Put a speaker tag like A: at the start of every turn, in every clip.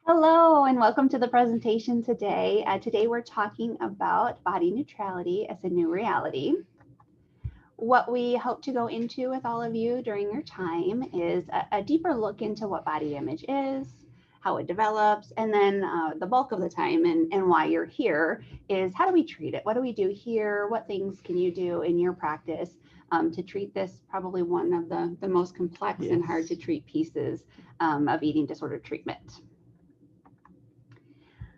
A: Hello and welcome to the presentation today. Today we're talking about body neutrality as a new reality. What we hope to go into with all of you during your time is a deeper look into what body image is, how it develops, and then the bulk of the time and why you're here is how do we treat it? What do we do here? What things can you do in your practice to treat this, probably one of the most complex and hard to treat pieces of eating disorder treatment.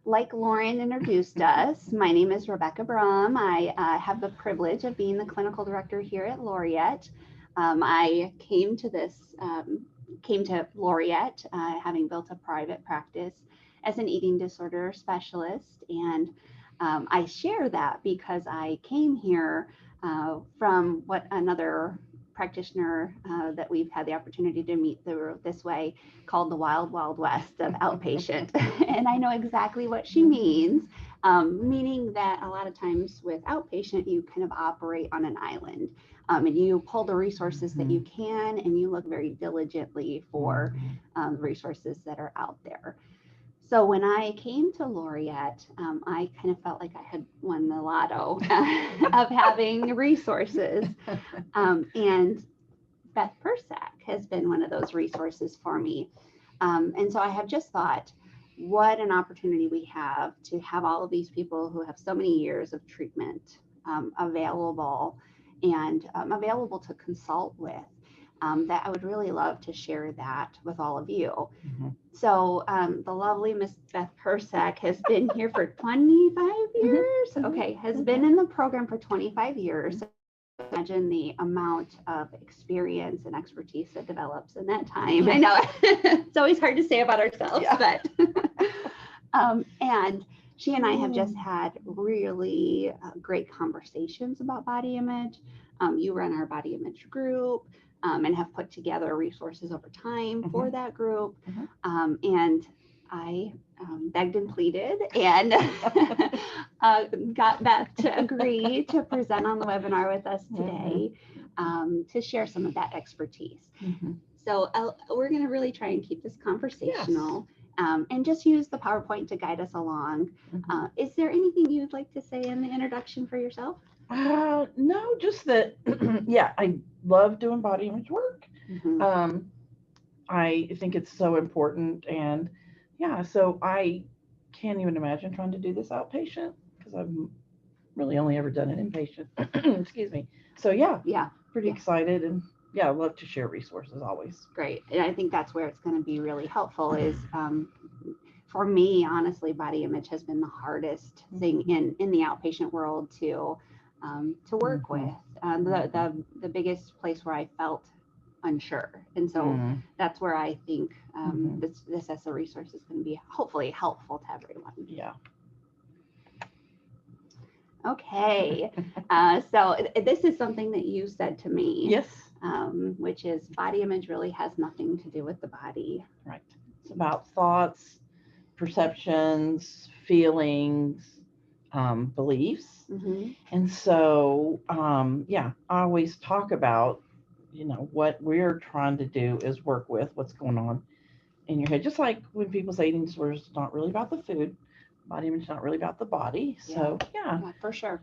A: Like Lauren introduced us, my name is Rebecca Brumm. I have the privilege of being the clinical director here at Laurate. I came to Laurate having built a private practice as an eating disorder specialist, and I share that because I came here from what another practitioner that we've had the opportunity to meet this way called the wild, wild west of outpatient. And I know exactly what she means, meaning that a lot of times with outpatient, you kind of operate on an island and you pull the resources that you can and you look very diligently for resources that are out there. So when I came to Laurate, I kind of felt like I had won the lotto of having resources. And Beth Persac has been one of those resources for me. And so I have just thought, what an opportunity we have to have all of these people who have so many years of treatment available and available to consult with. That I would really love to share that with all of you. So the lovely Miss Beth Persac has been here for 25 years. Okay, has been in the program for 25 years. Imagine the amount of experience and expertise that develops in that time. I know it's always hard to say about ourselves, but and she and I have just had really great conversations about body image. You run our body image group. And have put together resources over time for that group. And I begged and pleaded and got Beth to agree to present on the webinar with us today to share some of that expertise. So we're going to really try and keep this conversational and just use the PowerPoint to guide us along. Is there anything you'd like to say in the introduction for yourself?
B: No, just that, I love doing body image work. I think it's so important. And so I can't even imagine trying to do this outpatient because I've really only ever done it inpatient. Excuse me. So pretty excited and I love to share resources always.
A: Great. And I think that's where it's going to be really helpful is for me, honestly, body image has been the hardest thing in the outpatient world to work with. The biggest place where I felt unsure. And so that's where I think this as a resource is going to be hopefully helpful to everyone. Okay. So this is something that you said to me. Which is body image really has nothing to do with the body.
B: Right. It's about thoughts, perceptions, feelings, beliefs. And so, I always talk about, what we're trying to do is work with what's going on in your head. Just like when people say eating disorders, it's not really about the food. Body image is not really about the body. So,
A: for sure.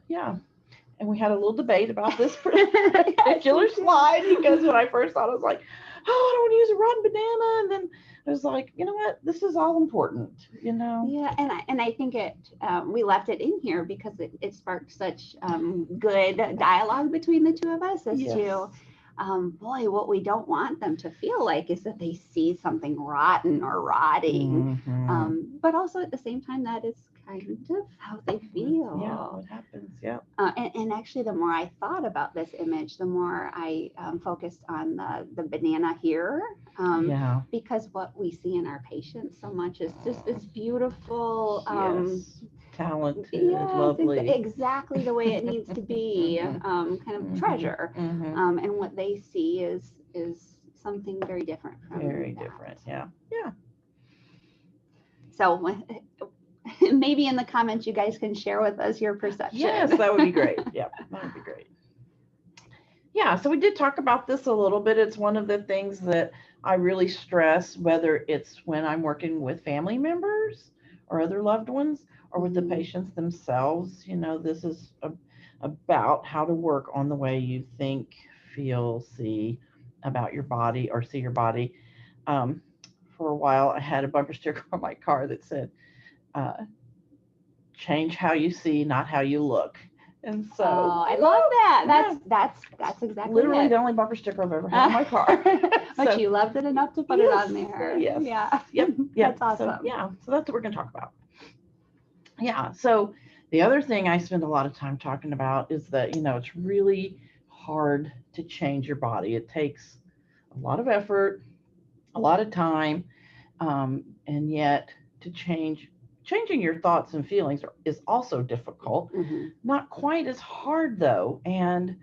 B: And we had a little debate about this particular slide because when I first thought, I was like, oh, I don't want to use a rotten banana. And then I was like, you know what? This is all important,
A: Yeah, and I think we left it in here because it sparked such good dialogue between the two of us as to, boy, what we don't want them to feel like is that they see something rotten or rotting. But also at the same time, that is kind of how they feel.
B: What happens,
A: and actually, the more I thought about this image, the more I focused on the banana here, because what we see in our patients so much is just this beautiful,
B: talented, lovely,
A: exactly the way it needs to be, kind of treasure, and what they see is something very different from
B: that.
A: So maybe in the comments you guys can share with us your perception.
B: Yes, that would be great. That would be great. Yeah, so we did talk about this a little bit. It's one of the things that I really stress, whether it's when I'm working with family members or other loved ones or with the patients themselves. This is about how to work on the way you think, feel, see about your body or see your body. For a while, I had a bumper sticker on my car that said, uh, change how you see, not how you look. And so,
A: I love that. That's exactly
B: literally
A: it.
B: the only bumper sticker I've ever had on my car.
A: But you loved it enough to put it on there.
B: Yes.
A: Yeah.
B: Yep.
A: That's awesome.
B: So that's what we're going to talk about. Yeah. So the other thing I spend a lot of time talking about is that, it's really hard to change your body. It takes a lot of effort, a lot of time, and yet to changing your thoughts and feelings is also difficult. Not quite as hard though. And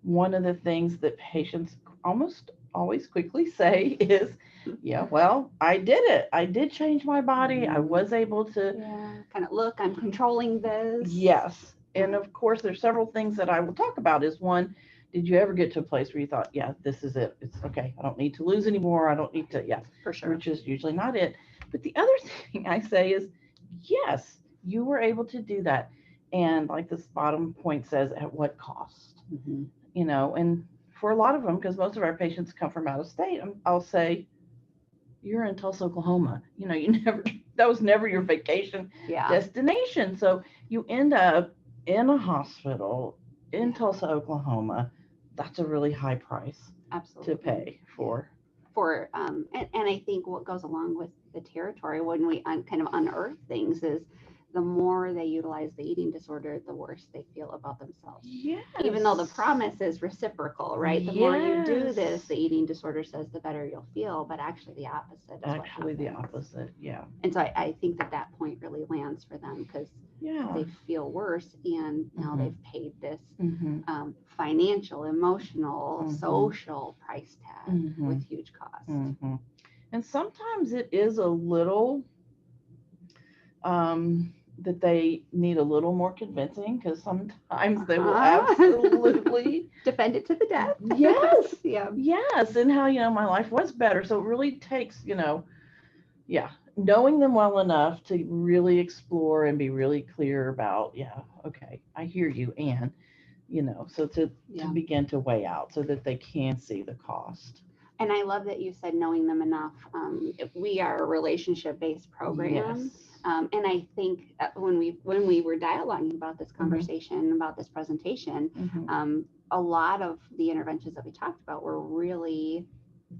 B: one of the things that patients almost always quickly say is, yeah, well, I did it. I did change my body. I was able to
A: kind of look, I'm controlling this.
B: Yes. And of course, there's several things that I will talk about. Is one, did you ever get to a place where you thought, yeah, this is it. It's okay. I don't need to lose anymore. I don't need to,
A: for sure.
B: Which is usually not it. But the other thing I say is, yes, you were able to do that. And like this bottom point says, at what cost? And for a lot of them, because most of our patients come from out of state, I'll say, you're in Tulsa, Oklahoma. That was never your vacation destination. So you end up in a hospital in Tulsa, Oklahoma. That's a really high price to pay for.
A: And I think what goes along with the territory when we kind of unearth things is the more they utilize the eating disorder, the worse they feel about themselves.
B: Yes.
A: Even though the promise is reciprocal, right? The more you do this, the eating disorder says the better you'll feel, but actually the opposite.
B: The opposite, yeah.
A: And so I think that point really lands for them because they feel worse, and now they've paid this financial, emotional, social price tag with huge costs.
B: And sometimes it is a little that they need a little more convincing, because sometimes they will absolutely
A: defend it to the death.
B: Yes. Yes. And how, my life was better. So it really takes, knowing them well enough to really explore and be really clear about, okay, I hear you. And, so to begin to weigh out so that they can see the cost.
A: And I love that you said knowing them enough. We are a relationship-based program.
B: Yes.
A: And I think when we were dialoguing about this conversation, about this presentation, a lot of the interventions that we talked about were really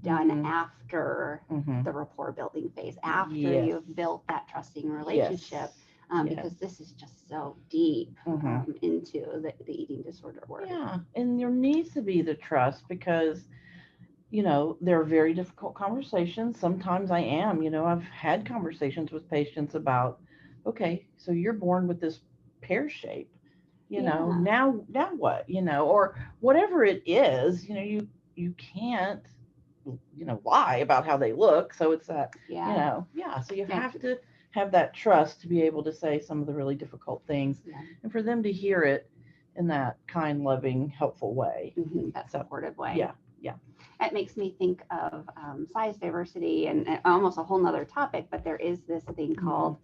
A: done after the rapport building phase, after you've built that trusting relationship. Because this is just so deep into the eating disorder work.
B: Yeah, and there needs to be the trust, because there are very difficult conversations. Sometimes I am, I've had conversations with patients about, okay, so you're born with this pear shape, now what, or whatever it is, you can't, lie about how they look. So it's that, so you have to have that trust to be able to say some of the really difficult things and for them to hear it in that kind, loving, helpful way.
A: That supportive way.
B: Yeah.
A: It makes me think of size diversity and almost a whole nother topic, but there is this thing called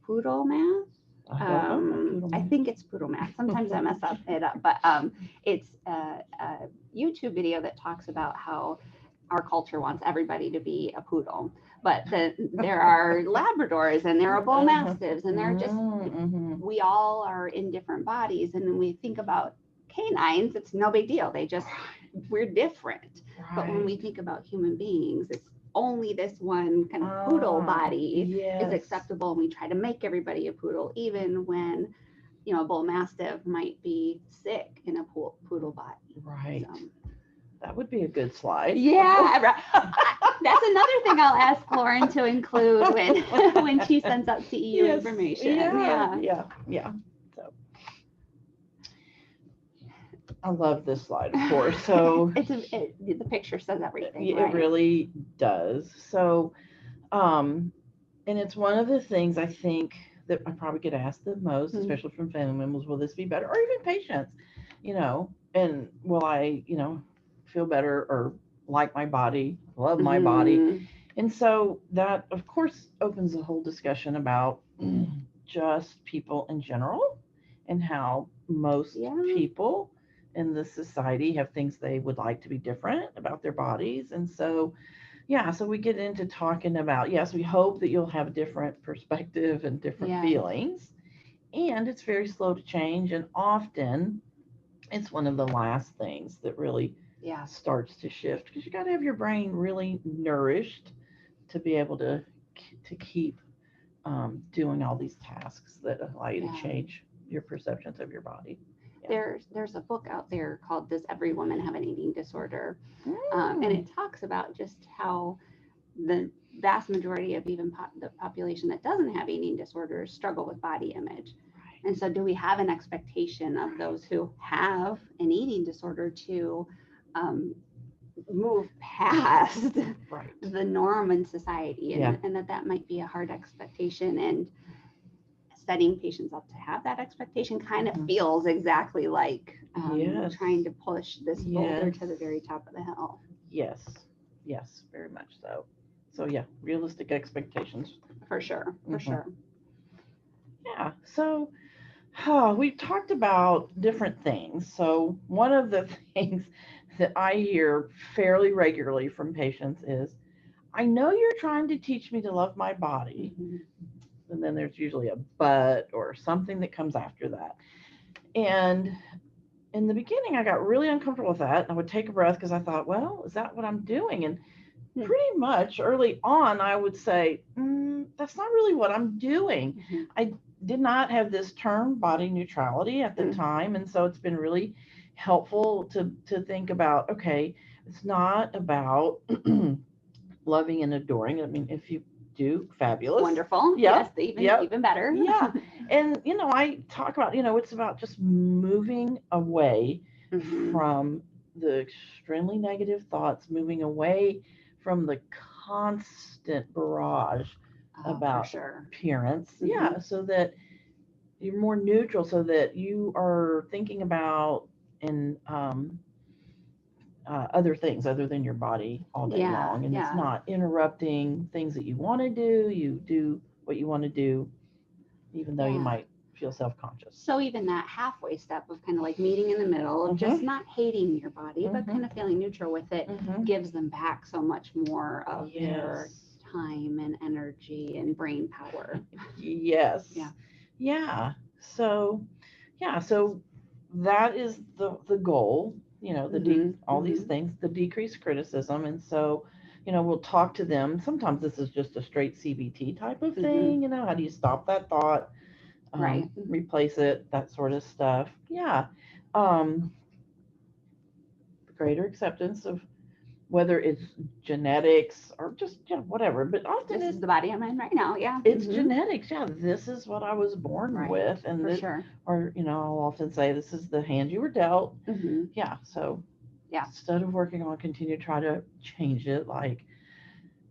A: poodle math. I think it's poodle math. Sometimes I mess it up, but it's a YouTube video that talks about how our culture wants everybody to be a poodle, but there are Labradors and there are bull mastiffs, and they're just we all are in different bodies, and when we think about canines, it's no big deal. We're different. Right. But when we think about human beings, it's only this one kind of poodle body is acceptable. And we try to make everybody a poodle, even when, a bull mastiff might be sick in a poodle body.
B: Right. So, that would be a good slide.
A: Yeah. That's another thing I'll ask Lauren to include when she sends out CEU information.
B: Yeah. I love this slide, of course. So
A: the picture says everything.
B: It really does. So, and it's one of the things I think that I probably get asked the most, especially from family members, will this be better? Or even patients, and will I, feel better or like my body, love my body?
A: Mhm.
B: And so that, of course, opens a whole discussion about just people in general and how most
A: Yeah.
B: people in this society have things they would like to be different about their bodies. And so, yeah, so we get into talking about, yes, we hope that you'll have a different perspective and different
A: Yes.
B: feelings. And it's very slow to change. And often it's one of the last things that really
A: Yeah.
B: starts to shift, because you got to have your brain really nourished to be able to keep doing all these tasks that allow you to
A: Yeah.
B: change your perceptions of your body. Yeah.
A: There's a book out there called "Does Every Woman Have an Eating Disorder?" And
B: Mm.
A: it talks about just how the vast majority of even the population that doesn't have eating disorders struggle with body image.
B: Right.
A: And so, do we have an expectation of those who have an eating disorder to um, move past
B: Right.
A: the norm in society?
B: Yeah.
A: And that might be a hard expectation. And setting patients up to have that expectation kind of
B: Mhm.
A: feels exactly like
B: Yes.
A: trying to push this boulder
B: Yes.
A: to the very top of the hill.
B: Yes. Yes. Very much so. So yeah, realistic expectations.
A: For sure. For
B: Mhm.
A: sure.
B: Yeah. So we've talked about different things. So one of the things that I hear fairly regularly from patients is, I know you're trying to teach me to love my body.
A: Mhm.
B: And then there's usually a but or something that comes after that. And in the beginning, I got really uncomfortable with that. I would take a breath because I thought, well, is that what I'm doing? And pretty much early on, I would say, that's not really what I'm doing.
A: Mhm.
B: I did not have this term body neutrality at the time. And so it's been really helpful to think about, okay, it's not about loving and adoring. I mean, if you do, fabulous.
A: Wonderful.
B: Yep.
A: Yes,
B: Yep.
A: even better.
B: Yeah. And, I talk about, it's about just moving away
A: Mhm.
B: from the extremely negative thoughts, moving away from the constant barrage
A: For
B: about
A: sure.
B: appearance.
A: Mhm.
B: Yeah. So that you're more neutral, so that you are thinking about and other things other than your body all day
A: Yeah,
B: long. And it's
A: yeah.
B: not interrupting things that you want to do. You do what you want to do, even though you
A: Yeah.
B: might feel self-conscious.
A: So even that halfway step of kind of like meeting in the middle of just not hating your body, but kind of feeling neutral with it, gives them back so much more of their time and energy and brain power.
B: Yes.
A: Yeah.
B: Yeah. So, so that is the goal, all these things, the decreased criticism. And so, we'll talk to them. Sometimes this is just a straight CBT type of thing. How do you stop that thought?
A: Right.
B: Replace it, that sort of stuff. Yeah. Greater acceptance of whether it's genetics or just whatever, but often
A: This is the body I'm in right now. Yeah.
B: it's genetics. Yeah, this is what I was born with, and
A: For sure.
B: or I'll often say this is the hand you were dealt. Yeah. So
A: yeah,
B: instead of working on continue to try to change it, like,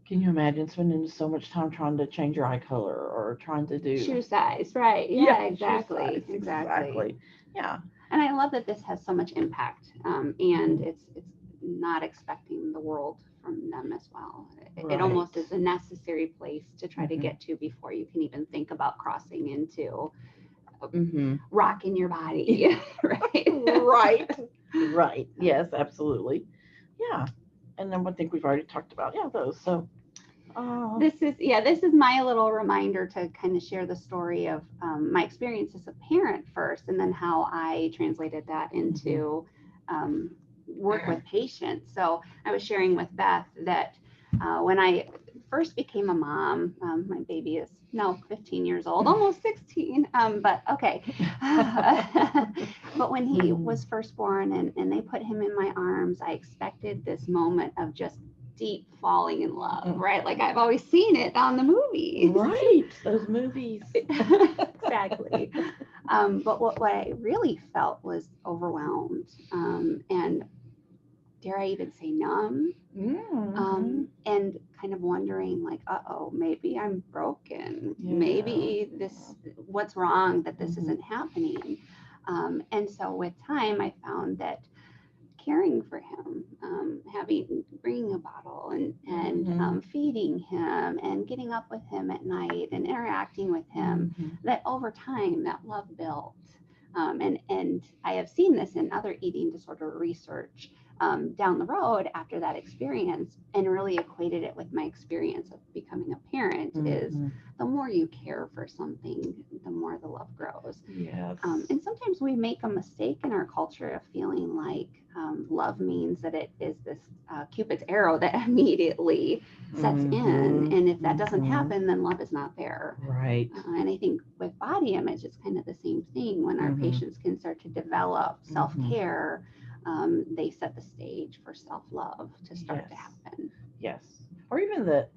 B: can you imagine spending so much time trying to change your eye color or trying to do
A: shoe size, right? Yeah, exactly.
B: Exactly. Yeah.
A: And I love that this has so much impact, and it's not expecting the world from them as well. It almost is a necessary place to try to get to before you can even think about crossing into rocking your body. Right.
B: Right. Yes, absolutely. Yeah. And then I think we've already talked about those. So this
A: is my little reminder to kind of share the story of my experience as a parent first, and then how I translated that into work with patients. So I was sharing with Beth that when I first became a mom, my baby is now 15 years old, almost 16, but okay. But when he was first born and they put him in my arms, I expected this moment of just deep falling in love, right? Like I've always seen it on the movies.
B: Right, those movies.
A: Exactly. But what I really felt was overwhelmed, and dare I even say numb, and kind of wondering like, maybe I'm broken. Yeah. Maybe what's wrong that this isn't happening. And so with time, I found that caring for him, bringing a bottle and feeding him and getting up with him at night and interacting with him, that over time that love built. And I have seen this in other eating disorder research down the road after that experience, and really equated it with my experience of becoming a parent. Is the more you care for something, the more the love grows.
B: Yes.
A: And sometimes we make a mistake in our culture of feeling like love means that it is this Cupid's arrow that immediately sets in. And if that doesn't happen, then love is not there.
B: Right.
A: And I think with body image, it's kind of the same thing. When our patients can start to develop self-care, they set the stage for self-love to start to happen.
B: Yes. Or even that,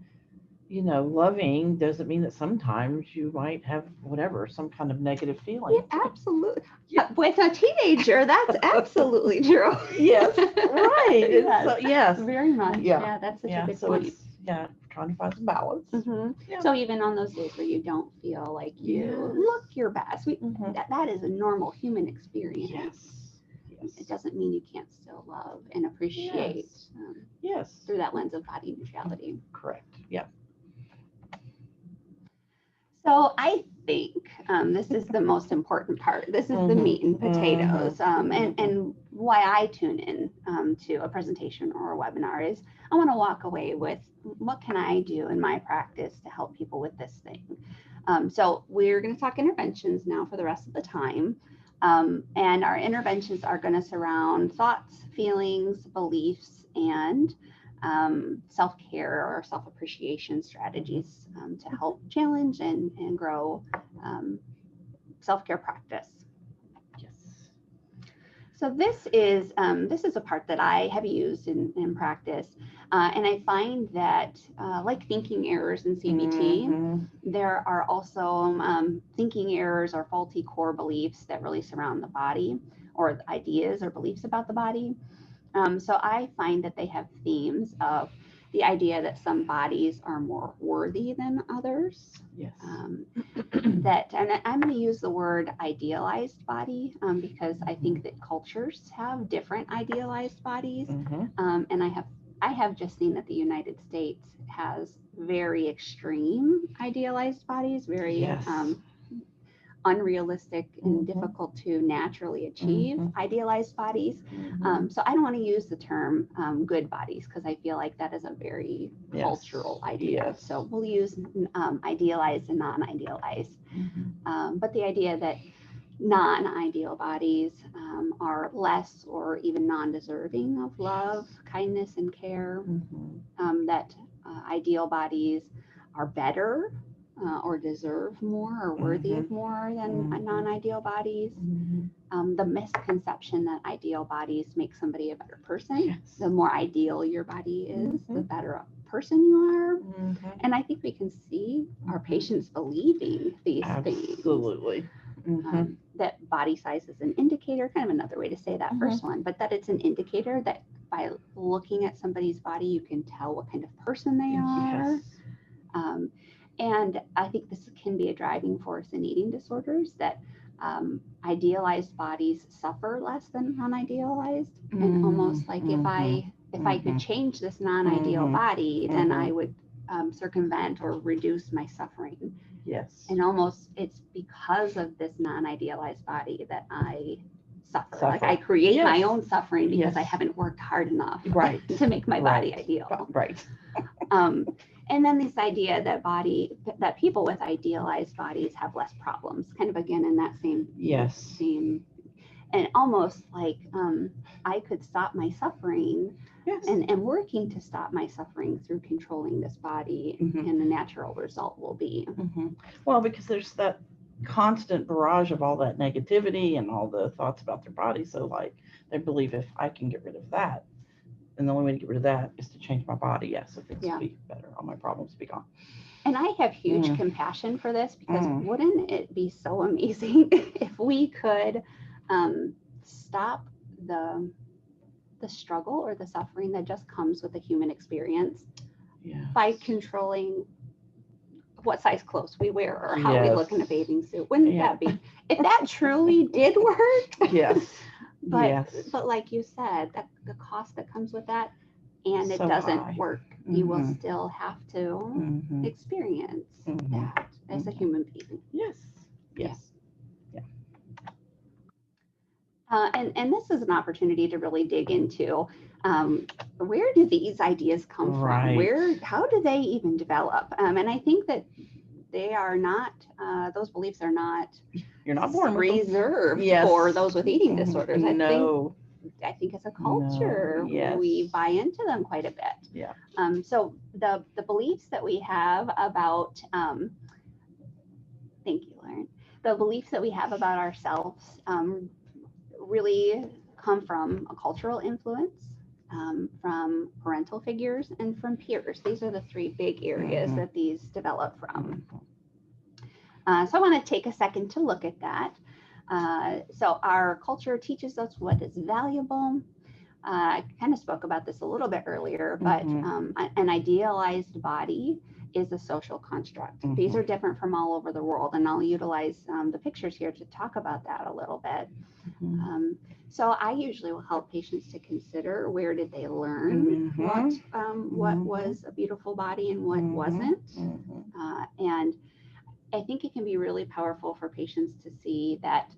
B: loving doesn't mean that sometimes you might have some kind of negative feeling.
A: Yeah, absolutely. Yeah. With a teenager, that's absolutely true.
B: Yes, right.
A: Yes.
B: So, yes.
A: Very much. Yeah, that's such a good point.
B: It's, trying to find some balance. Yeah.
A: So even on those days where you don't feel like you look your best, that is a normal human experience.
B: Yes.
A: It doesn't mean you can't still love and appreciate through that lens of body neutrality.
B: Correct. Yeah.
A: So I think this is the most important part. This is the meat and potatoes. And why I tune in to a presentation or a webinar is I want to walk away with what can I do in my practice to help people with this thing. So we're going to talk interventions now for the rest of the time. And our interventions are going to surround thoughts, feelings, beliefs, and self-care or self-appreciation strategies to help challenge and grow self-care practice.
B: Yes.
A: So this is a part that I have used in practice, and I find that like thinking errors in CBT, there are also thinking errors or faulty core beliefs that really surround the body, or ideas or beliefs about the body. So I find that they have themes of the idea that some bodies are more worthy than others.
B: Yes.
A: And I'm going to use the word idealized body because I think that cultures have different idealized bodies. And I have just seen that the United States has very extreme idealized bodies, very unrealistic and difficult to naturally achieve idealized bodies. So I don't want to use the term good bodies because I feel like that is a very cultural idea. So we'll use idealized and non-idealized. But the idea that non-ideal bodies are less or even non-deserving of love, kindness, and care, that ideal bodies are better or deserve more or worthy of more than non-ideal bodies. The misconception that ideal bodies make somebody a better person. The more ideal your body is, the better a person you are. And I think we can see our patients believing these things.
B: Absolutely.
A: That body size is an indicator, kind of another way to say that first one, but that it's an indicator that by looking at somebody's body, you can tell what kind of person they are. And I think this can be a driving force in eating disorders, that idealized bodies suffer less than non-idealized. And almost like if I could change this non-ideal body, then I would circumvent or reduce my suffering.
B: Yes.
A: And almost it's because of this non-idealized body that I suffer. Like I create my own suffering because I haven't worked hard enough to make my body ideal.
B: Right.
A: And then this idea that people with idealized bodies have less problems, kind of again in that same, and almost like I could stop my suffering and working to stop my suffering through controlling this body, and the natural result will be.
B: Well, because there's that constant barrage of all that negativity and all the thoughts about their body. So like they believe if I can get rid of that, and the only way to get rid of that is to change my body. So things will be better. All my problems will be gone.
A: And I have huge compassion for this because wouldn't it be so amazing if we could stop the struggle or the suffering that just comes with the human experience by controlling what size clothes we wear or how we look in a bathing suit. Wouldn't that be, if that truly did work? But
B: Yes.
A: but like you said, the cost that comes with that, and it
B: So
A: doesn't
B: high.
A: work. You will
B: Mhm.
A: still have to
B: Mhm.
A: experience
B: Mhm.
A: that as a
B: Mhm.
A: human being.
B: Yes. Yes.
A: And this is an opportunity to really dig into where do these ideas come from?
B: Right.
A: How do they even develop? And I think that they are not, those beliefs are not
B: You're not born with them.
A: reserved
B: Yes.
A: for those with eating
B: Mhm.
A: disorders.
B: No.
A: I think as a
B: No.
A: culture,
B: Yes.
A: we buy into them quite a bit.
B: Yeah.
A: So the beliefs that we have about, thank you, Lauren. The beliefs that we have about ourselves really come from a cultural influence, from parental figures, and from peers. These are the three big areas that these develop from. So I want to take a second to look at that. So our culture teaches us what is valuable. I kind of spoke about this a little bit earlier, but an idealized body is a social construct. These are different from all over the world, and I'll utilize the pictures here to talk about that a little bit. So I usually will help patients to consider where did they learn what was a beautiful body and what wasn't. And I think it can be really powerful for patients to see that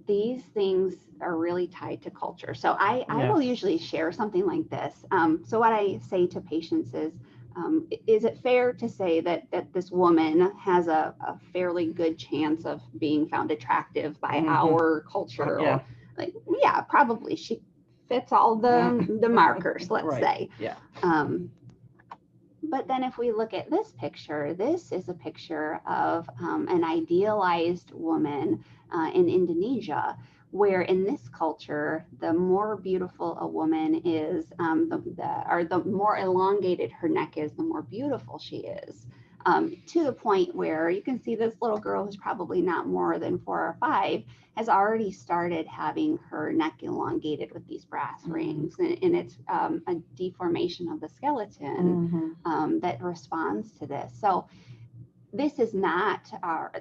A: these things are really tied to culture. So I will usually share something like this. So what I say to patients is it fair to say that this woman has a fairly good chance of being found attractive by our culture?
B: Yeah.
A: Or like, yeah, probably she fits all the markers, let's say.
B: Yeah.
A: But then if we look at this picture, this is a picture of an idealized woman in Indonesia, where in this culture, the more beautiful a woman is, the more elongated her neck is, the more beautiful she is. To the point where you can see this little girl who's probably not more than 4 or 5 has already started having her neck elongated with these brass rings, and it's a deformation of the skeleton that responds to this. So this is not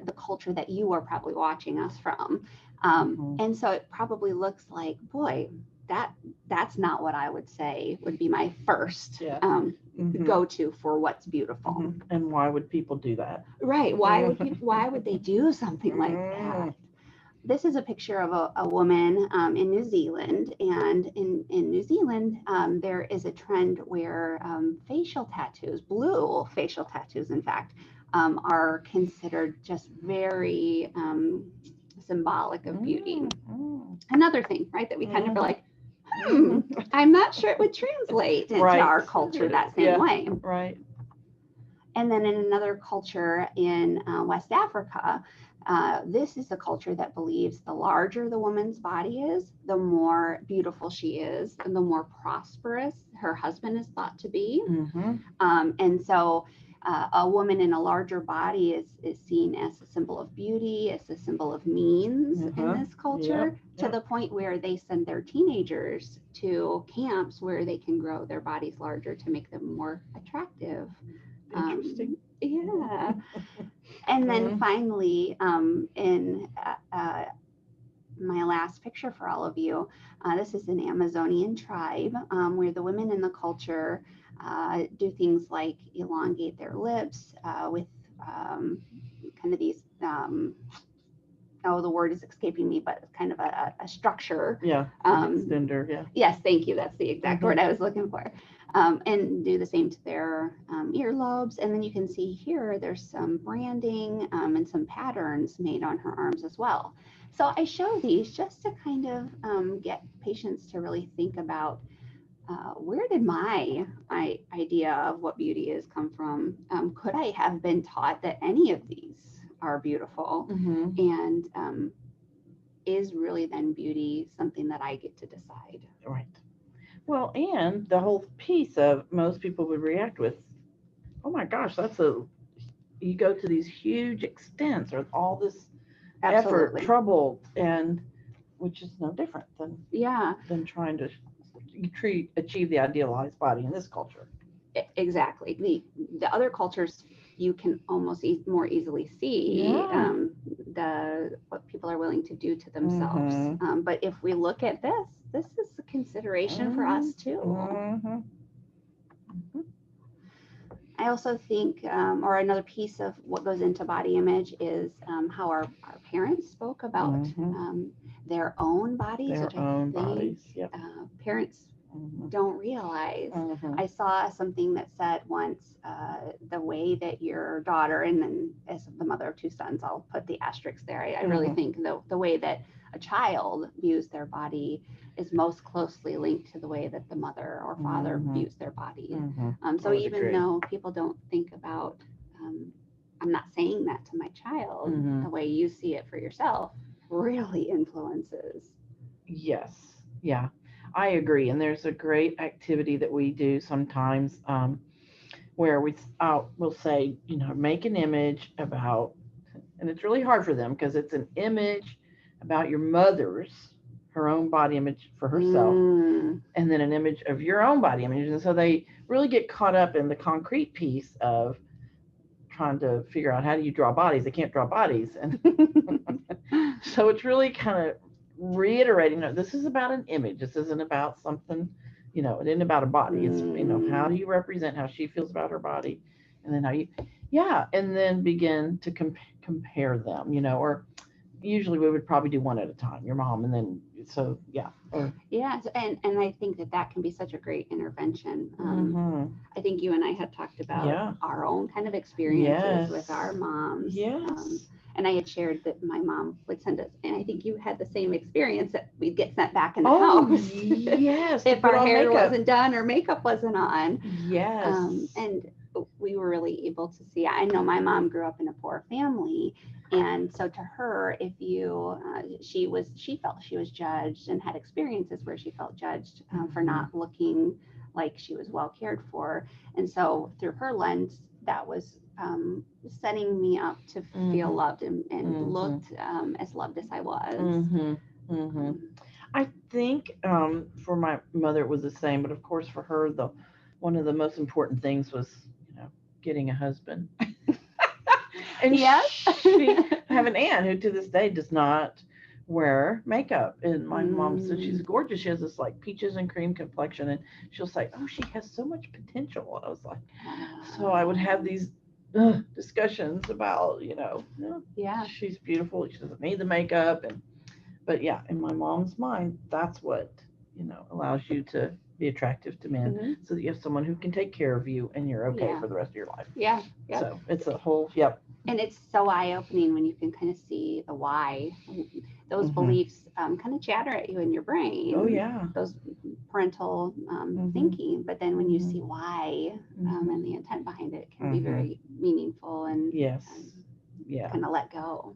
A: the culture that you are probably watching us from. And so it probably looks like, boy, that's not what I would say would be my first go-to for what's beautiful.
B: And why would people do that?
A: Right. Why would they do something like that? This is a picture of a woman in New Zealand, and in New Zealand, there is a trend where facial tattoos, blue facial tattoos, in fact, are considered just very symbolic of beauty. Another thing, right, that we kind of are like, I'm not sure it would translate into our culture that same way.
B: Right.
A: And then in another culture in West Africa, this is a culture that believes the larger the woman's body is, the more beautiful she is, and the more prosperous her husband is thought to be. And so a woman in a larger body is seen as a symbol of beauty, as a symbol of means in this culture, to the point where they send their teenagers to camps where they can grow their bodies larger to make them more attractive.
B: Interesting.
A: Yeah. And then finally, in my last picture for all of you, this is an Amazonian tribe where the women in the culture do things like elongate their lips with kind of these, the word is escaping me, but kind of a structure.
B: Yeah, extender, yeah.
A: Yes, thank you. That's the exact word I was looking for. And do the same to their earlobes. And then you can see here, there's some branding and some patterns made on her arms as well. So I show these just to kind of get patients to really think about where did my idea of what beauty is come from? Could I have been taught that any of these are beautiful? And is really then beauty something that I get to decide?
B: Right. Well, and the whole piece of most people would react with, oh my gosh, you go to these huge extents or all this effort, trouble, and which is no different than trying to achieve the idealized body in this culture.
A: Exactly. The other cultures you can almost more easily see
B: Yeah.
A: what people are willing to do to themselves. But if we look at this is a consideration for us too. I also think, or another piece of what goes into body image is how our parents spoke about their own bodies,
B: Their
A: which
B: own
A: I think
B: bodies. Yep.
A: Parents don't realize. I saw something that said once, the way that your daughter, and then as the mother of two sons, I'll put the asterisk there. I really think the way that a child views their body is most closely linked to the way that the mother or father views their body. So even though people don't think about, I'm not saying that to my child, the way you see it for yourself really influences.
B: Yes. Yeah, I agree. And there's a great activity that we do sometimes where we'll say, make an image about, and it's really hard for them because it's an image about your her own body image for herself, and then an image of your own body image. And so they really get caught up in the concrete piece of trying to figure out how do you draw bodies. They can't draw bodies. And so it's really kind of reiterating, no, this is about an image. This isn't about something, it isn't about a body. It's, how do you represent how she feels about her body? And then and then begin to compare them, or usually we would probably do one at a time, your mom, and then, so, yeah.
A: And I think that can be such a great intervention. I think you and I had talked about our own kind of experiences with our moms. And I had shared that my mom would send us, and I think you had the same experience, that we'd get sent back in the house.
B: Yes.
A: If our hair wasn't done or makeup wasn't on.
B: Yes.
A: And we were really able to see, I know my mom grew up in a poor family. And so to her, if you, she felt she was judged and had experiences where she felt judged for not looking like she was well cared for. And so through her lens, that was setting me up to feel loved and looked as loved as I was.
B: I think for my mother it was the same, but of course for her one of the most important things was getting a husband. And I have an aunt who to this day does not wear makeup, and my mom says she's gorgeous. She has this like peaches and cream complexion, and she'll say, oh, she has so much potential. And I was like, so I would have these discussions about, she's beautiful, she doesn't need the makeup, but in my mom's mind, that's what allows you to be attractive to men, so that you have someone who can take care of you and you're okay for the rest of your life. So it's a whole
A: and it's so eye-opening when you can kind of see the why. Those beliefs kind of chatter at you in your brain. Those parental thinking, but then when you see why and the intent behind it, can be very meaningful and kind of let go.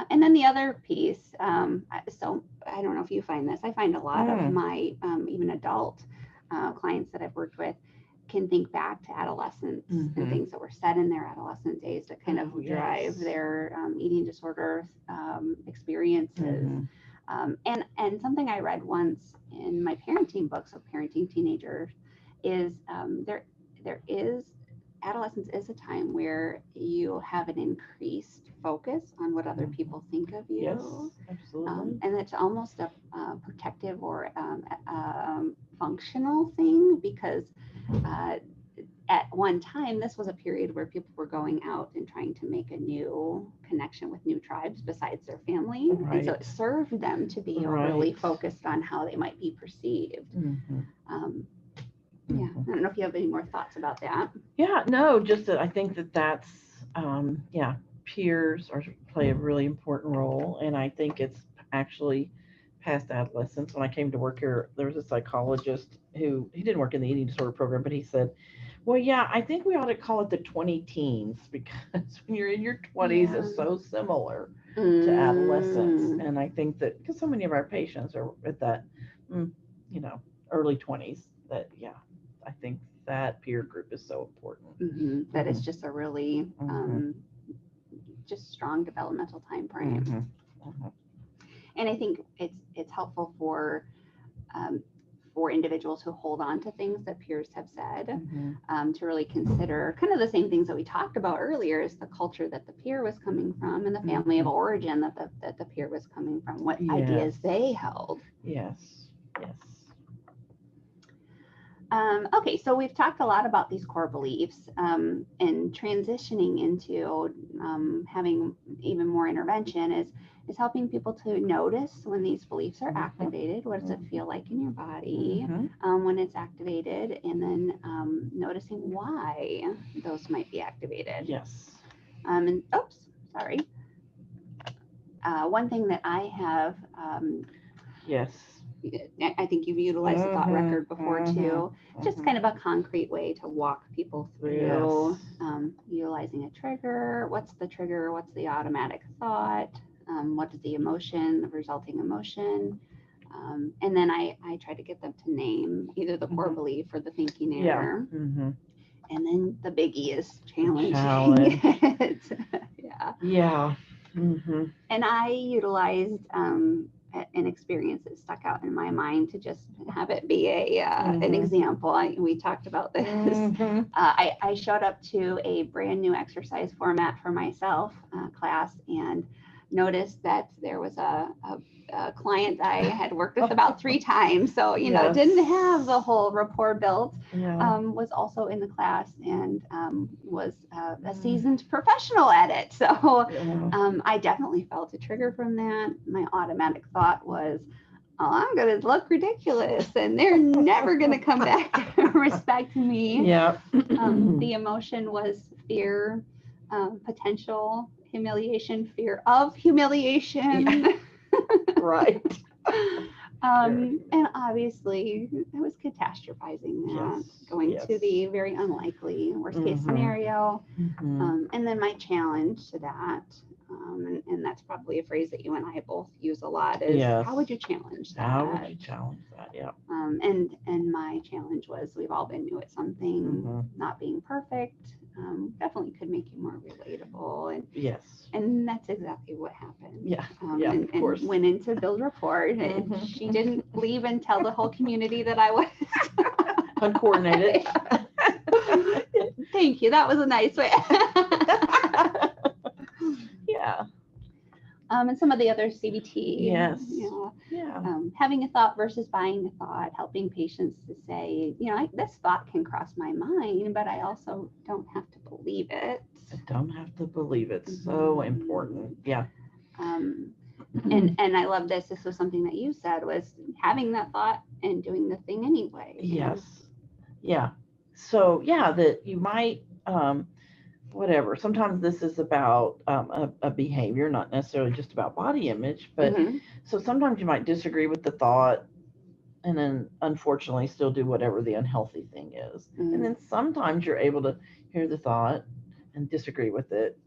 A: And then the other piece, so I don't know if you find this, I find a lot of my even adult clients that I've worked with can think back to adolescence and things that were said in their adolescent days that kind of drive their eating disorder experiences. And something I read once in my parenting book, so parenting teenagers, is there is, adolescence is a time where you have an increased focus on what other people think of you.
B: Yes, absolutely.
A: And it's almost a protective or functional thing, because at one time, this was a period where people were going out and trying to make a new connection with new tribes besides their family. And so it served them to be really focused on how they might be perceived. I don't know if you have any more thoughts about that.
B: No, just that I think that's, peers play a really important role. And I think it's actually past adolescence. When I came to work here, there was a psychologist he didn't work in the eating disorder program, but he said, well, I think we ought to call it the 20 teens, because when you're in your 20s, it's so similar to adolescence. And I think that because so many of our patients are at that, early 20s, that, I think that peer group is so important.
A: That is just a really just strong developmental time frame. And I think it's helpful for for individuals who hold on to things that peers have said,
B: Mm-hmm.
A: to really consider kind of the same things that we talked about earlier, is the culture that the peer was coming from and the family of origin that the peer was coming from, what ideas they held.
B: Yes. Yes.
A: Okay, so we've talked a lot about these core beliefs, and transitioning into having even more intervention is helping people to notice when these beliefs are activated. What does it feel like in your body when it's activated, and then noticing why those might be activated.
B: Yes.
A: And oops, sorry. One thing that I have.
B: Yes.
A: I think you've utilized the thought record before too. Just kind of a concrete way to walk people through utilizing a trigger. What's the trigger? What's the automatic thought? What is the emotion, the resulting emotion? And then I try to get them to name either the core belief or the thinking error. And then the biggie is challenging it.
B: Yeah.
A: And I utilized an experience that stuck out in my mind to just have it be an example. We talked about this. I showed up to a brand new exercise format for myself class, and noticed that there was a client I had worked with about 3 times. So, didn't have the whole rapport built, was also in the class and was a seasoned professional at it. So I definitely felt a trigger from that. My automatic thought was, oh, I'm going to look ridiculous and they're never going to come back to respect me. The emotion was fear, potential humiliation, fear of humiliation.
B: Right.
A: And obviously I was catastrophizing that, going to the very unlikely worst case scenario. And then my challenge to that, and that's probably a phrase that you and I both use a lot, is how would you challenge that?
B: How would you challenge that? Yeah.
A: And my challenge was, we've all been new at something. Not being perfect definitely could make you more relatable. And that's exactly what happened. And went in to build rapport. And she didn't leave and tell the whole community that I was
B: uncoordinated.
A: Thank you. That was a nice way. And some of the other CBT. Having a thought versus buying a thought, helping patients to say, this thought can cross my mind, but I also don't have to believe it.
B: I don't have to believe it. So important.
A: And I love this. This was something that you said, was having that thought and doing the thing anyway.
B: So that you might whatever. Sometimes this is about a behavior, not necessarily just about body image, but so sometimes you might disagree with the thought and then unfortunately still do whatever the unhealthy thing is. And then sometimes you're able to hear the thought and disagree with it.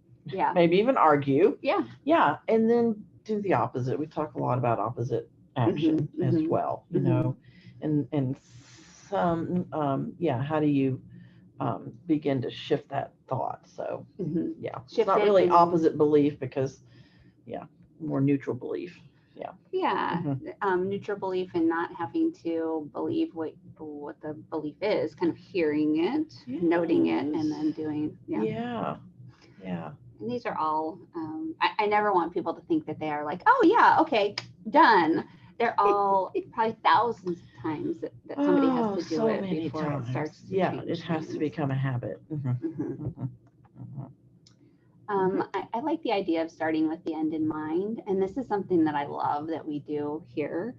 B: Maybe even argue. And then do the opposite. We talk a lot about opposite action as well, and some, how do you begin to shift that thought? So it's not really opposite belief, because more neutral belief.
A: Neutral belief, and not having to believe what the belief is, kind of hearing it, noting it, and then doing And these are all I never want people to think that they are like, oh yeah, okay, done. They're all probably thousands of times that somebody has to do it before it starts to change
B: it has to become a habit.
A: I like the idea of starting with the end in mind, and this is something that I love that we do here.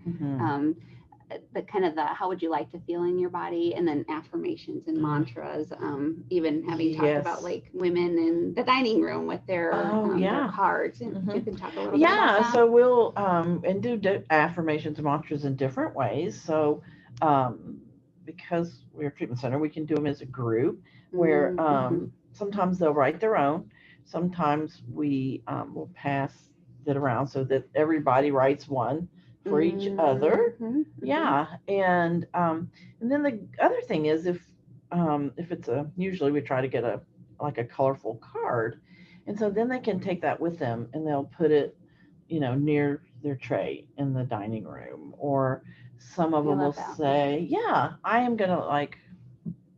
A: The kind of the how would you like to feel in your body, and then affirmations and mantras, even having talked about like women in the dining room with their cards. And you can talk a little bit about that.
B: So we'll and do affirmations and mantras in different ways. So because we're a treatment center, we can do them as a group where sometimes they'll write their own. Sometimes we will pass it around so that everybody writes one for each other. And then the other thing is, if it's usually we try to get a colorful card, and so then they can take that with them and they'll put it near their tray in the dining room, or Some of
A: I
B: them will
A: love that.
B: say, yeah, I am going to like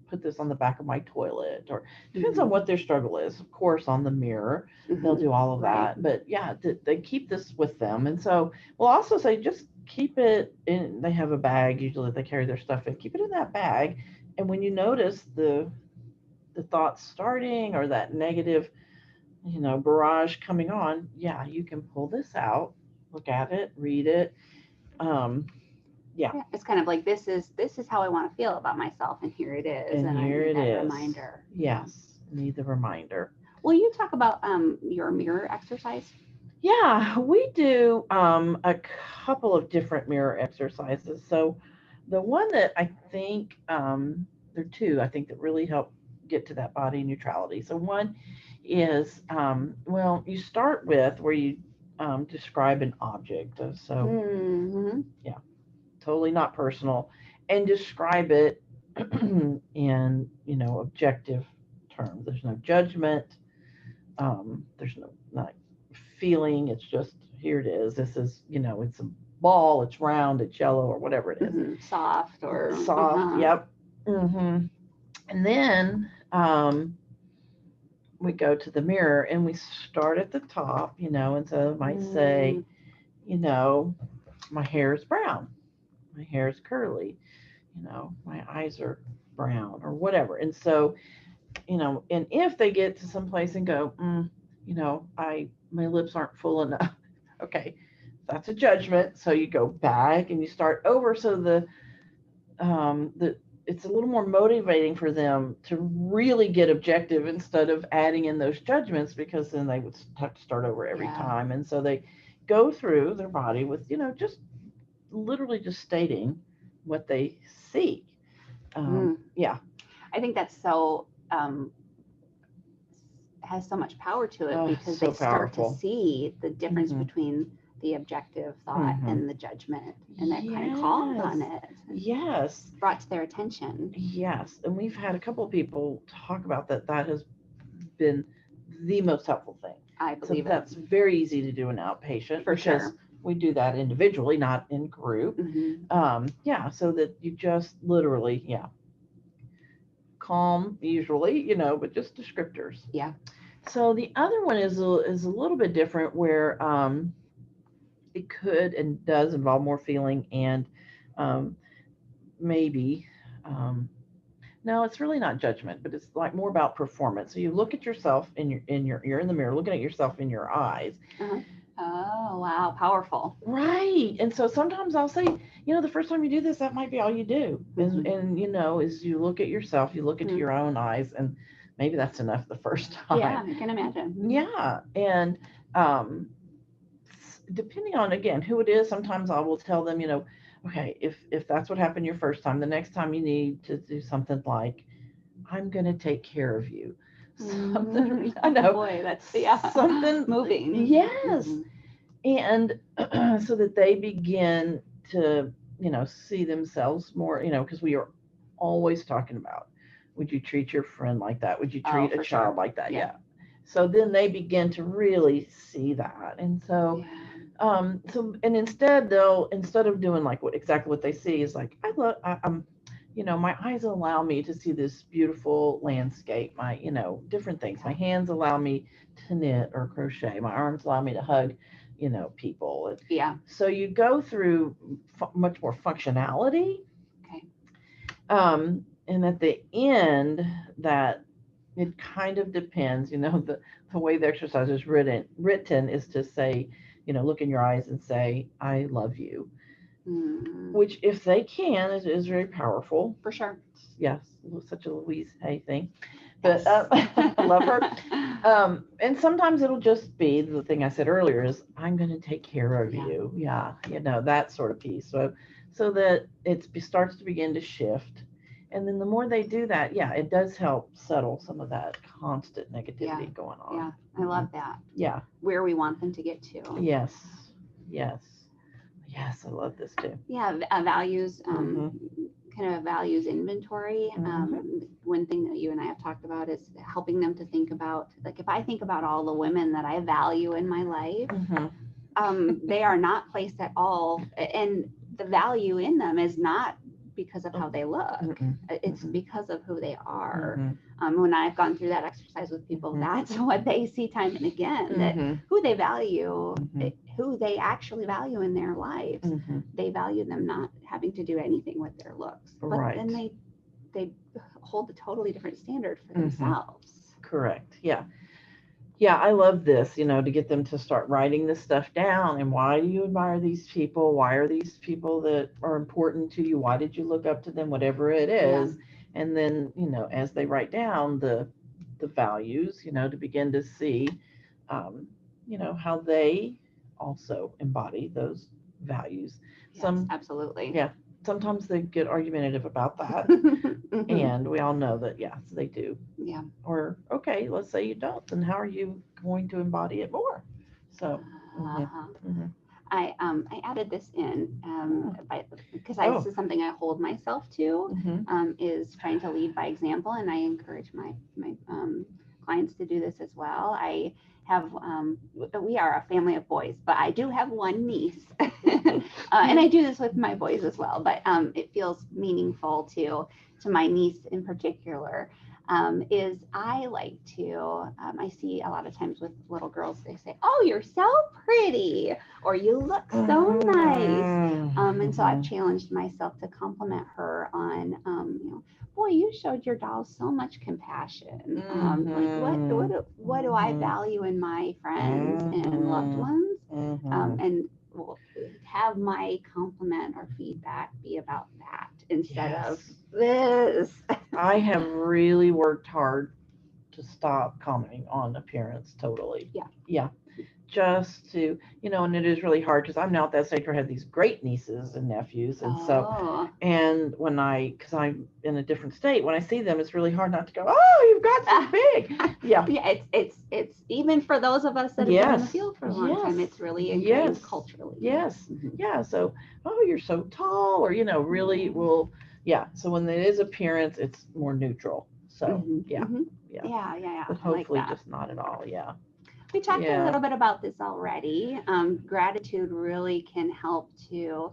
B: put this on the back of my toilet, or depends on what their struggle is. Of course, on the mirror, they'll do all of that. But yeah, they keep this with them. And so we'll also say, just keep it in, they have a bag, usually they carry their stuff in, keep it in that bag. And when you notice the thoughts starting or that negative, barrage coming on, yeah, you can pull this out, look at it, read it. Yeah.
A: It's kind of like, this is how I want to feel about myself, and here it is, and
B: here
A: I need
B: it
A: that
B: is.
A: reminder.
B: Yes, need the reminder.
A: Will you talk about your mirror exercise?
B: Yeah, we do a couple of different mirror exercises. So the one that I think, there are two I think that really help get to that body neutrality. So one is, well, you start with where you describe an object. So yeah, totally not personal, and describe it in, objective terms. There's no judgment. There's no not feeling. It's just, here it is. This is, it's a ball, it's round, it's yellow, or whatever it is.
A: Soft or
B: Soft. Yep. And then we go to the mirror and we start at the top, and so I might say, my hair is brown, my hair is curly, my eyes are brown, or whatever. And so, and if they get to some place and go, my lips aren't full enough. Okay, that's a judgment. So you go back and you start over. So the it's a little more motivating for them to really get objective instead of adding in those judgments, because then they would have to start over every time. And so they go through their body with, just literally just stating what they see. Yeah.
A: I think that's so, has so much power to it, because
B: so
A: they start
B: powerful.
A: to see the difference between the objective thought and the judgment, and they're kind of called on it.
B: Yes.
A: Brought to their attention.
B: Yes. And we've had a couple of people talk about that. That has been the most helpful thing.
A: I believe
B: so that's very easy to do in outpatient.
A: For sure.
B: We do that individually, not in group. Yeah. So that you just literally, calm usually, but just descriptors.
A: Yeah.
B: So the other one is a little bit different, where it could and does involve more feeling, and maybe no, it's really not judgment, but it's like more about performance. So you look at yourself you're in the mirror looking at yourself in your eyes.
A: Oh, wow, powerful.
B: Right. And so sometimes I'll say, the first time you do this, that might be all you do. And is you look at yourself, you look into your own eyes, and maybe that's enough the first time.
A: Yeah, I can imagine.
B: Yeah. And depending on, again, who it is, sometimes I will tell them, okay, if that's what happened your first time, the next time you need to do something like, I'm going to take care of you. Something, I know.
A: Boy, that's
B: something
A: moving.
B: Yes. And so that they begin to, see themselves more, because we are always talking about, would you treat your friend like that? Would you treat a child like that? Yeah. So then they begin to really see that. And so, and instead of doing like exactly what they see is like, my eyes allow me to see this beautiful landscape, my, different things. My hands allow me to knit or crochet. My arms allow me to hug, people.
A: Yeah.
B: So you go through much more functionality.
A: Okay.
B: And at the end, that it kind of depends, the way the exercise is written is to say, look in your eyes and say, I love you. Which, if they can, is very powerful.
A: For sure.
B: Yes, such a Louise Hay thing. But I love her. And sometimes it'll just be the thing I said earlier is, I'm going to take care of you. Yeah, that sort of piece. So that it starts to begin to shift. And then the more they do that, it does help settle some of that constant negativity going on.
A: Yeah, I love that.
B: Yeah.
A: Where we want them to get to.
B: Yes. I love this too.
A: Yeah, values, kind of a values inventory. One thing that you and I have talked about is helping them to think about, like, if I think about all the women that I value in my life, they are not placed at all. And the value in them is not because of how they look.
B: Mm-mm.
A: It's
B: Mm-mm.
A: because of who they are.
B: Mhm.
A: When I've gone through that exercise with people,
B: Mhm.
A: that's what they see time and again, that
B: Mhm.
A: who they value,
B: Mhm.
A: who they actually value in their lives,
B: Mhm.
A: they value them not having to do anything with their looks. But
B: Right.
A: then they hold a totally different standard for
B: Mhm.
A: themselves.
B: Correct. Yeah. Yeah, I love this, to get them to start writing this stuff down. And why do you admire these people? Why are these people that are important to you? Why did you look up to them? Whatever it is. And then, as they write down the values, to begin to see, how they also embody those values.
A: Yes, absolutely.
B: Yeah, sometimes they get argumentative about that.
A: Mhm.
B: And we all know that, yes, they do.
A: Yeah.
B: Or, okay, let's say you don't, then how are you going to embody it more? So, mhm.
A: I added this in because
B: Oh.
A: this is something I hold myself to,
B: Mhm.
A: is trying to lead by example, and I encourage my clients to do this as well. I have we are a family of boys, but I do have one niece, and I do this with my boys as well. But it feels meaningful to my niece in particular. Is I like to, I see a lot of times with little girls, they say, "Oh, you're so pretty," or "You look so nice." And so I've challenged myself to compliment her on, boy, you showed your doll so much compassion. Like what do I value in my friends and loved ones? And well, have my compliment or feedback be about that instead of this.
B: I have really worked hard to stop commenting on appearance totally. Yeah. Just to, and it is really hard because I'm now at that stage where I have these great nieces and nephews. And and because I'm in a different state, when I see them, it's really hard not to go, "Oh, you've got so big." Yeah.
A: Yeah, it's even for those of us that have been in the field for a long time, it's really ingrained culturally.
B: Yes. Yeah. So, "Oh, you're so tall," or, really will. Yeah. So when it is appearance, it's more neutral. So, yeah. But hopefully
A: like
B: just not at all. Yeah.
A: We talked a little bit about this already. Gratitude really can help to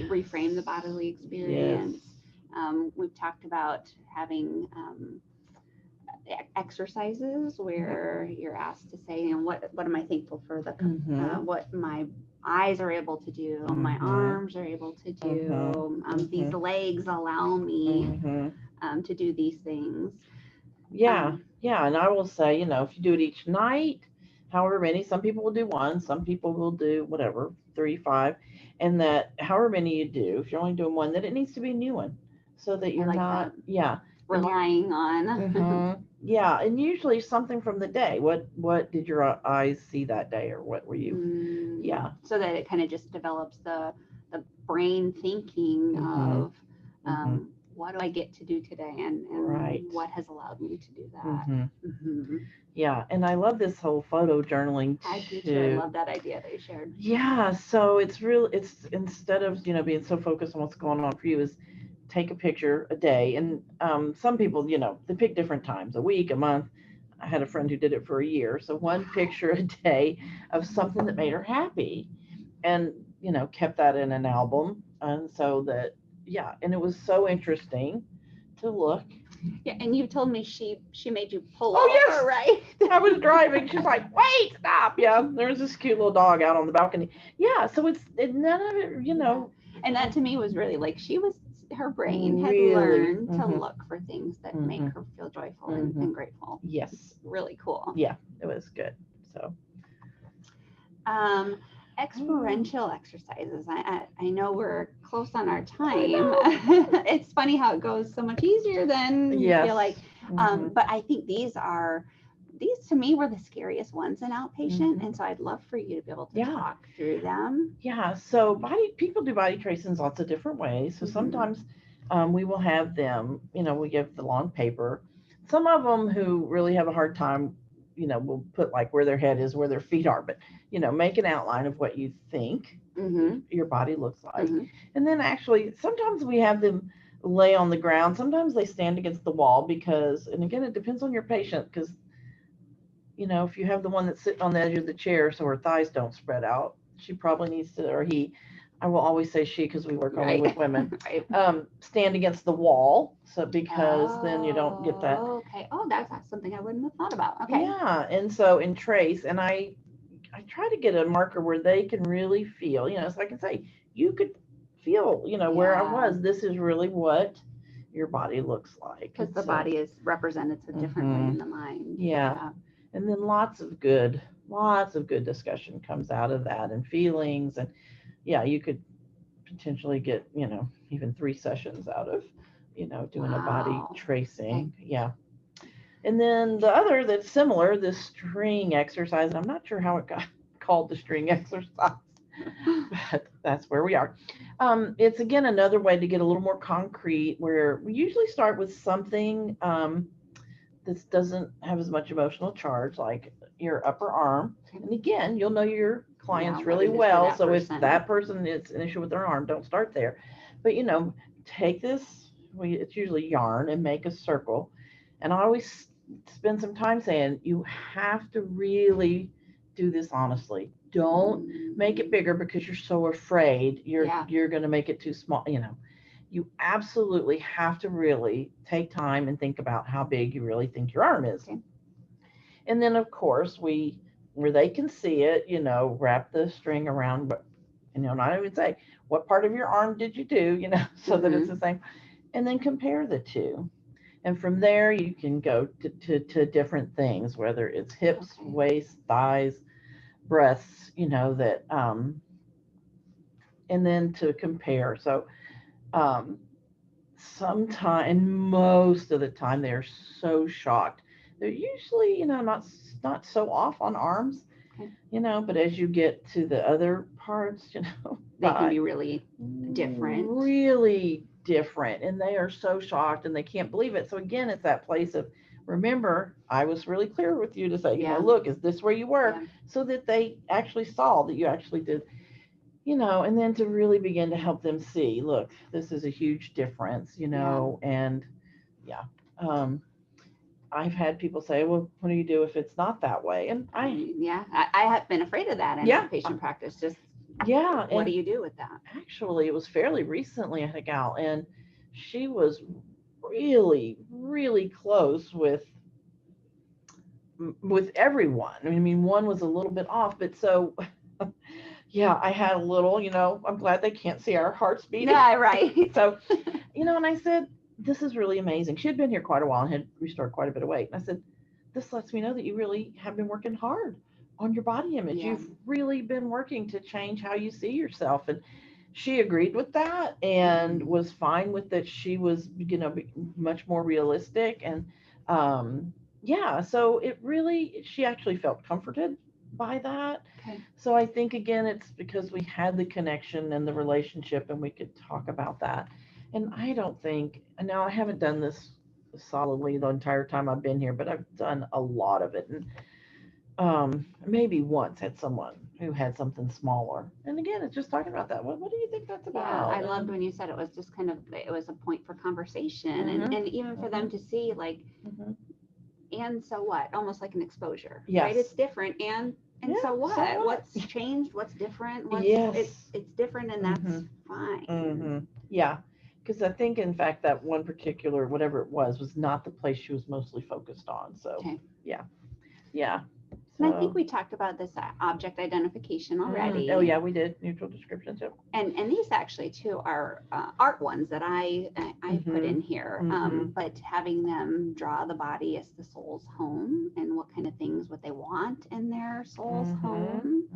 A: reframe the bodily experience. We've talked about having exercises where you're asked to say, what am I thankful for, what my eyes are able to do, my arms are able to do, these legs allow me to do these things.
B: Yeah. And I will say, if you do it each night, however many, some people will do one, some people will do whatever, 3, 5, and that however many you do, if you're only doing one, that it needs to be a new one so that you're not,
A: relying on.
B: Yeah. And usually something from the day. What did your eyes see that day, or what were you?
A: So that it kind of just develops the brain thinking of, what do I get to do today, and what has allowed me to do that.
B: Yeah, and I love this whole photo journaling too.
A: I do too. I love that idea that you shared.
B: Yeah, so it's instead of being so focused on what's going on for you, is take a picture a day. And some people, they pick different times, a week, a month. I had a friend who did it for a year. So one picture a day of something that made her happy, and kept that in an album. And so that, and it was so interesting to look.
A: Yeah, and you told me she made you pull over, right?
B: I was driving. She's like, "Wait, stop!" Yeah, there's this cute little dog out on the balcony. Yeah, so none of it,
A: And that to me was really like her brain had learned to look for things that make her feel joyful and grateful.
B: Yes,
A: really cool.
B: Yeah, it was good. So.
A: Experiential exercises. I know we're close on our time. It's funny how it goes so much easier than you feel like. But I think these to me were the scariest ones in outpatient, and so I'd love for you to be able to talk through them.
B: Yeah. So people do body tracings lots of different ways. So sometimes we will have them. We give the long paper. Some of them who really have a hard time, will put like where their head is, where their feet are, but make an outline of what you think your body looks like. And then actually, sometimes we have them lay on the ground. Sometimes they stand against the wall and again, it depends on your patient, because, if you have the one that's sitting on the edge of the chair so her thighs don't spread out, she probably needs to, or he, I will always say she because we work only with women.
A: Right.
B: Stand against the wall, so because then you don't get that.
A: Okay. Oh, that's something I wouldn't have thought about. Okay.
B: Yeah, and so in trace, and I try to get a marker where they can really feel, so I can say, you could feel, where I was. This is really what your body looks like.
A: Because the body is represented so differently in the mind.
B: Yeah. And then lots of good discussion comes out of that, and feelings, and you could potentially get, even 3 sessions out of, doing a body tracing. Okay. Yeah. And then the other that's similar, the string exercise, and I'm not sure how it got called the string exercise, but that's where we are. It's again another way to get a little more concrete, where we usually start with something this doesn't have as much emotional charge, like your upper arm. And again, you'll know your clients really well. So if that person is an issue with their arm, don't start there. But take this, it's usually yarn, and make a circle. And I always spend some time saying, you have to really do this honestly. Don't make it bigger because you're so afraid you're going to make it too small. You absolutely have to really take time and think about how big you really think your arm is. Okay. And then, of course, where they can see it, wrap the string around, but, not even say, what part of your arm did you do, so that it's the same. And then compare the two. And from there, you can go to different things, whether it's hips, waist, thighs, breasts, that, and then to compare. So, most of the time, they're so shocked. They're usually, not so off on arms, but as you get to the other parts,
A: they can be really different.
B: Really different. And they are so shocked and they can't believe it. So again, it's that place of, remember, I was really clear with you to say, look, is this where you were? So that they actually saw that you actually did. And then to really begin to help them see, look, this is a huge difference, and I've had people say, well, what do you do if it's not that way? And
A: I have been afraid of that in patient practice. Just what do you do with that?
B: Actually, it was fairly recently I had a gal, and she was really, really close with everyone. I mean, one was a little bit off, but so I had a little, I'm glad they can't see our hearts beating.
A: Yeah, right.
B: So, and I said, this is really amazing. She had been here quite a while and had restored quite a bit of weight. And I said, this lets me know that you really have been working hard on your body image. You've really been working to change how you see yourself. And she agreed with that and was fine with it. She was, much more realistic. And so she actually felt comforted by that. Okay. So I think, again, it's because we had the connection and the relationship and we could talk about that. And I don't think, now I haven't done this solidly the entire time I've been here, but I've done a lot of it. And maybe once had someone who had something smaller. And again, it's just talking about that. What do you think that's about?
A: I loved when you said it was just it was a point for conversation and even for them to see and so what? Almost like an exposure, right? It's different. And so what? What's changed? What's different? It's different, and that's fine.
B: Yeah. Because I think, in fact, that one particular, whatever it was not the place she was mostly focused on. So, yeah.
A: And I think we talked about this object identification already.
B: Oh, yeah, we did. Neutral descriptions. Yep.
A: And these actually, too, are art ones that I put in here. But having them draw the body as the soul's home and what kind of things, what they want in their soul's home.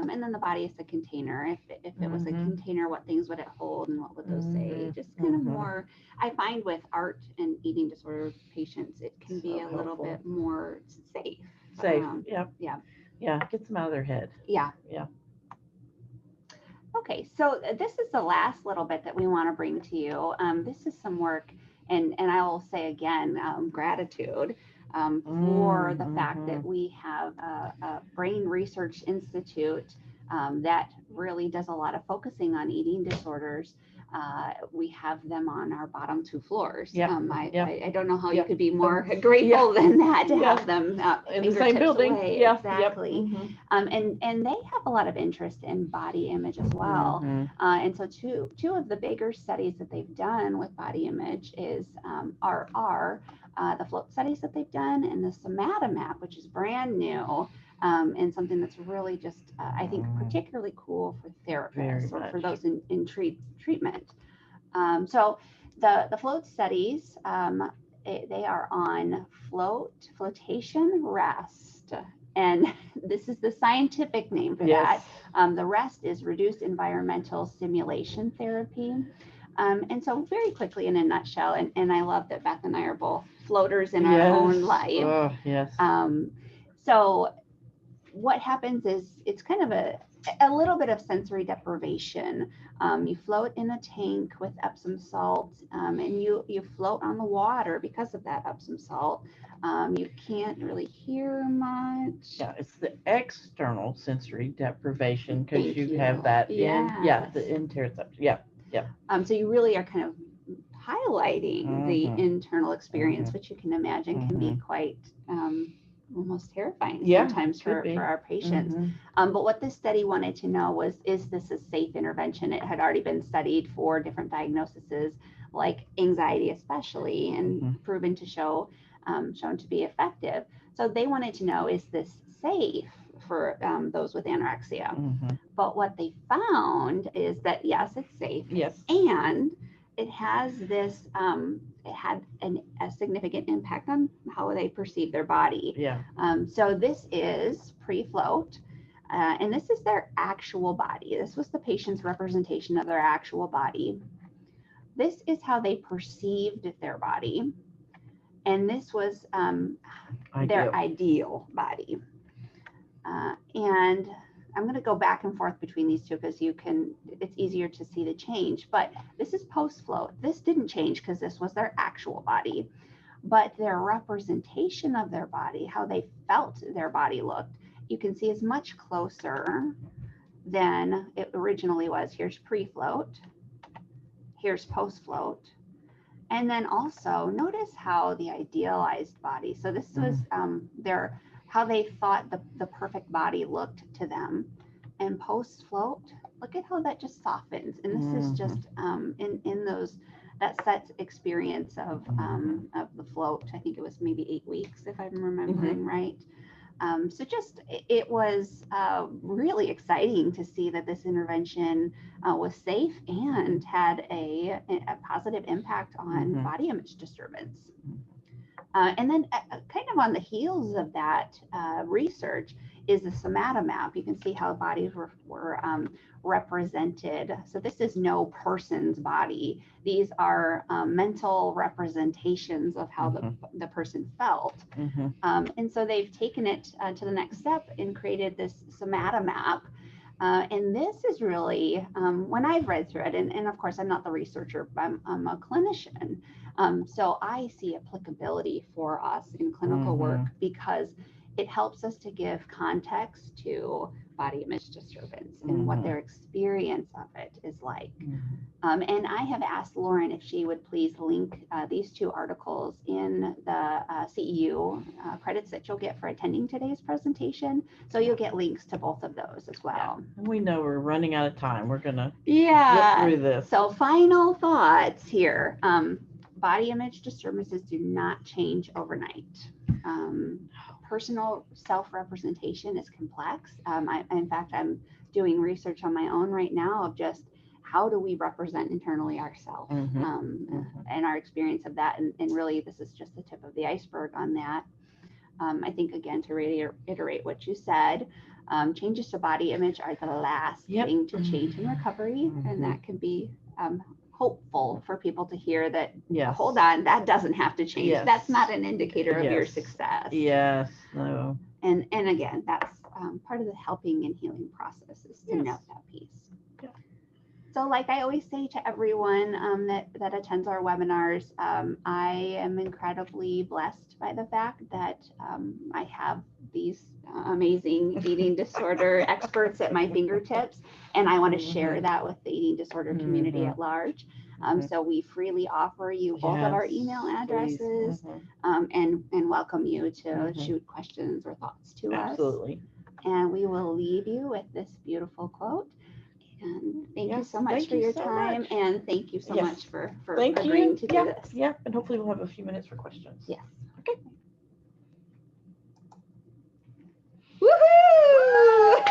A: And then the body is the container. If it was a container, what things would it hold and what would those say? Just kind of more, I find with art and eating disorder patients, it can be a little bit more safe.
B: Gets them out of their head.
A: Okay, so this is the last little bit that we want to bring to you. This is some work, and I will say again, gratitude for the fact that we have a Brain Research Institute that really does a lot of focusing on eating disorders. We have them on our bottom 2 floors.
B: Yeah.
A: I don't know how you
B: Yeah.
A: could be more grateful than that to
B: Yeah.
A: have them
B: In the same building.
A: away.
B: Yeah.
A: Exactly.
B: Yep.
A: And they have a lot of interest in body image as well. And so two of the bigger studies that they've done with body image are the float studies that they've done, and the Somata Map, which is brand new. And something that's really just, I think, particularly cool for therapists or for those in treatment. So the float studies, they are on flotation rest. And this is the scientific name for that. The rest is reduced environmental stimulation therapy. And so very quickly, in a nutshell, and I love that Beth and I are both floaters in our own life.
B: Oh, yes.
A: So what happens is it's kind of a little bit of sensory deprivation. You float in a tank with Epsom salt, and you float on the water because of that Epsom salt. You can't really hear much.
B: Yeah, it's the external sensory deprivation because you have that the interoception.
A: So you really are kind of highlighting the internal experience, which you can imagine can be quite almost terrifying sometimes for our patients. But what this study wanted to know was, is this a safe intervention? It had already been studied for different diagnoses like anxiety especially, and proven to shown to be effective. So they wanted to know, is this safe for those with anorexia? But what they found is that yes, it's safe.
B: Yes.
A: And it has this, it had a significant impact on how they perceive their body.
B: Yeah.
A: So this is pre-float, and this is their actual body. This was the patient's representation of their actual body. This is how they perceived their body. And this was their ideal body. And I'm going to go back and forth between these two because it's easier to see the change. But this is post-float. This didn't change because this was their actual body. But their representation of their body, how they felt their body looked, you can see is much closer than it originally was. Here's pre-float. Here's post-float. And then also notice how the idealized body, so this was how they thought the perfect body looked to them. And post-float, look at how that just softens. And this is just in that set experience of the float. I think it was maybe 8 weeks, if I'm remembering right. So it was really exciting to see that this intervention was safe and had a positive impact on body image disturbance. And then kind of on the heels of that research is the Somata Map. You can see how bodies were represented. So this is no person's body. These are mental representations of how the person felt. And so they've taken it to the next step and created this Somata Map. And this is really, when I've read through it, and of course I'm not the researcher, but I'm a clinician. So I see applicability for us in clinical work because it helps us to give context to body image disturbance and what their experience of it is like. And I have asked Lauren if she would please link these 2 articles in the CEU credits that you'll get for attending today's presentation. So you'll get links to both of those as well.
B: And we know we're running out of time. We're going to get through this.
A: So final thoughts here. Body image disturbances do not change overnight. Personal self-representation is complex. In fact, I'm doing research on my own right now of just how do we represent internally ourselves and our experience of that. And really, this is just the tip of the iceberg on that. I think, again, to reiterate what you said, changes to body image are the last thing to change in recovery. And that can be hopeful for people to hear that, hold on, that doesn't have to change. That's not an indicator of your success.
B: No.
A: And again, that's part of the helping and healing process is to note that piece. So like I always say to everyone that attends our webinars, I am incredibly blessed by the fact that I have these amazing eating disorder experts at my fingertips, and I want to share that with the eating disorder community at large. So we freely offer you both of our email addresses, and welcome you to shoot questions or thoughts to us.
B: Absolutely.
A: And we will leave you with this beautiful quote. And thank you so much for your time, and thank you so much for agreeing to do this.
B: Yeah, and hopefully we'll have a few minutes for questions.
A: Yes.
B: Okay.
A: Woohoo!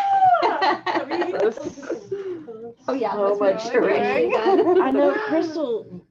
A: Oh yeah,
B: So
A: let's make
B: much
A: sure we're
B: great.
A: done.
B: I know Crystal